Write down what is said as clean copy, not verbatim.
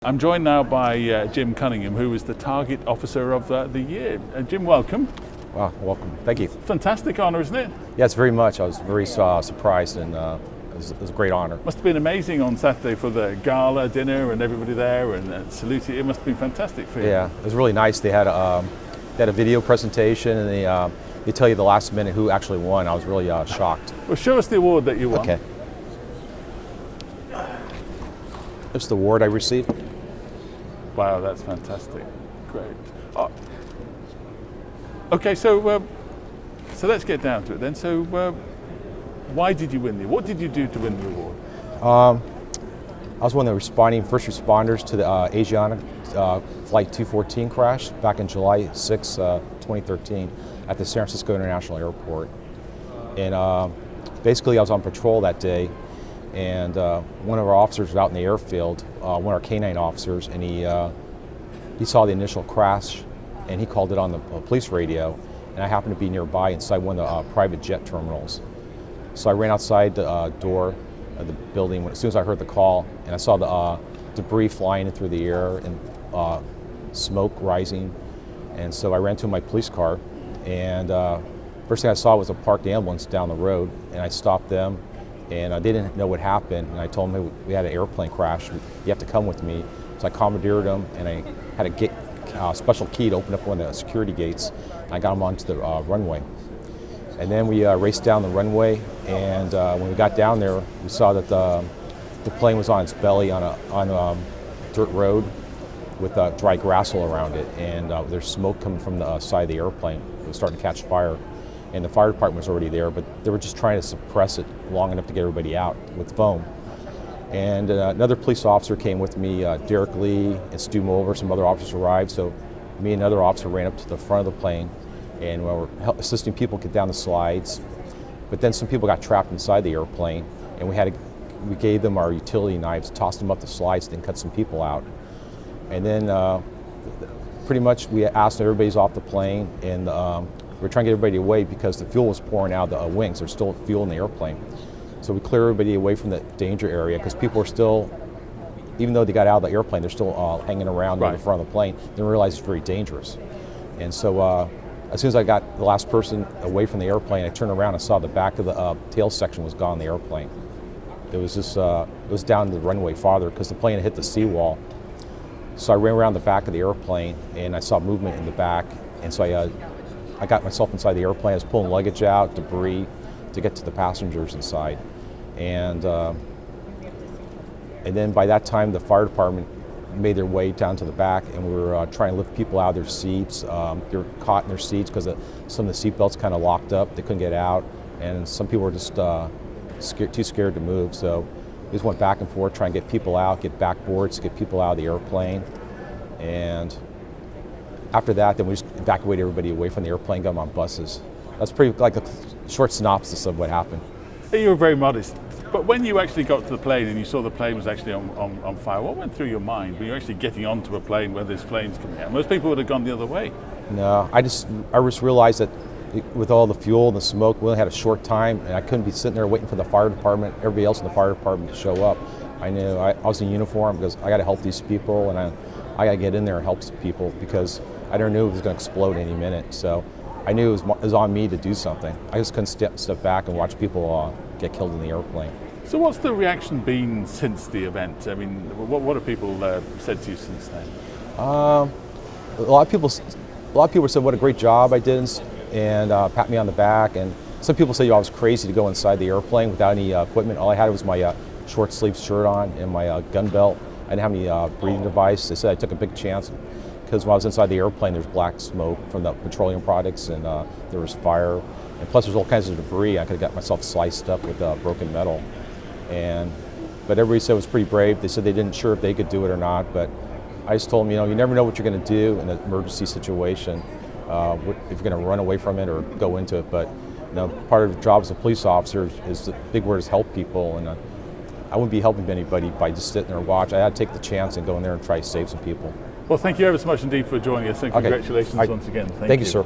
I'm joined now by Jim Cunningham, who is the Target Officer of the Year. Jim, welcome. Wow, welcome. Thank you. Fantastic honour, isn't it? Yes, very much. I was very surprised, and it was a great honour. Must have been amazing on Saturday for the gala dinner and everybody there and salute you. It must have been fantastic for you. Yeah, it was really nice. They had a video presentation, and they tell you the last minute who actually won. I was really shocked. Well, show us the award that you won. Okay. This is the award I received. Wow, that's fantastic. Great. Oh. Okay, so let's get down to it then. So why did you win the award? What did you do to win the award? I was one of the first responders to the Asiana Flight 214 crash back in July 6, 2013 at the San Francisco International Airport. And basically I was on patrol that day, and one of our officers was out in the airfield, one of our K-9 officers, and he saw the initial crash, and he called it on the police radio, and I happened to be nearby inside one of the private jet terminals. So I ran outside the door of the building as soon as I heard the call, and I saw the debris flying through the air and smoke rising, and so I ran to my police car, and first thing I saw was a parked ambulance down the road, and I stopped them, and they didn't know what happened, and I told them, hey, we had an airplane crash, you have to come with me. So I commandeered them, and I had a special key to open up one of the security gates. I got them onto the runway. And then we raced down the runway, and when we got down there, we saw that the plane was on its belly on a dirt road with dry grass all around it, and there's smoke coming from the side of the airplane. It was starting to catch fire, and the fire department was already there, but they were just trying to suppress it long enough to get everybody out with foam. And another police officer came with me, Derek Lee and Stu Mulver. Some other officers arrived, so me and another officer ran up to the front of the plane, and we were assisting people get down the slides. But then some people got trapped inside the airplane, and we gave them our utility knives, tossed them up the slides, then cut some people out. And then pretty much we asked everybody's off the plane, and we were trying to get everybody away because the fuel was pouring out of the wings. There's still fuel in the airplane. So we cleared everybody away from the danger area because people are still, even though they got out of the airplane, they're still hanging around in the front of the plane. They didn't realize it's very dangerous. And so as soon as I got the last person away from the airplane, I turned around and saw the back of the tail section was gone in the airplane. It was just, it was down the runway farther because the plane had hit the seawall. So I ran around the back of the airplane, and I saw movement in the back. And so I got myself inside the airplane. I was pulling luggage out, debris, to get to the passengers inside. And then by that time, the fire department made their way down to the back, and we were trying to lift people out of their seats. They were caught in their seats because some of the seat belts kind of locked up. They couldn't get out, and some people were just too scared to move. So we just went back and forth trying to get people out, get backboards, get people out of the airplane. And after that, then we just evacuated everybody away from the airplane, got them on buses. That's pretty like a short synopsis of what happened. You were very modest, but when you actually got to the plane and you saw the plane was actually on fire, what went through your mind when you were actually getting onto a plane where there's flames coming out? Most people would have gone the other way. No, I just realized that with all the fuel and the smoke, we only had a short time, and I couldn't be sitting there waiting for the fire department, everybody else in the fire department to show up. I knew I was in uniform because I got to help these people, and I got to get in there and help people because I never knew it was going to explode any minute. So I knew it was on me to do something. I just couldn't step back and watch people get killed in the airplane. So what's the reaction been since the event? I mean, what have people said to you since then? A lot of people said what a great job I did and pat me on the back. And some people say I was crazy to go inside the airplane without any equipment. All I had was my short sleeve shirt on and my gun belt. I didn't have any breathing device. They said I took a big chance because when I was inside the airplane, there was black smoke from the petroleum products, and there was fire, and plus there's all kinds of debris. I could have got myself sliced up with broken metal. But everybody said it was pretty brave. They said they didn't sure if they could do it or not, but I just told them, you never know what you're going to do in an emergency situation, if you're going to run away from it or go into it. But part of the job as a police officer is the big word is help people, and I wouldn't be helping anybody by just sitting there and watch. I had to take the chance and go in there and try to save some people. Well, thank you ever so much indeed for joining us, and congratulations once again. Thank you, sir.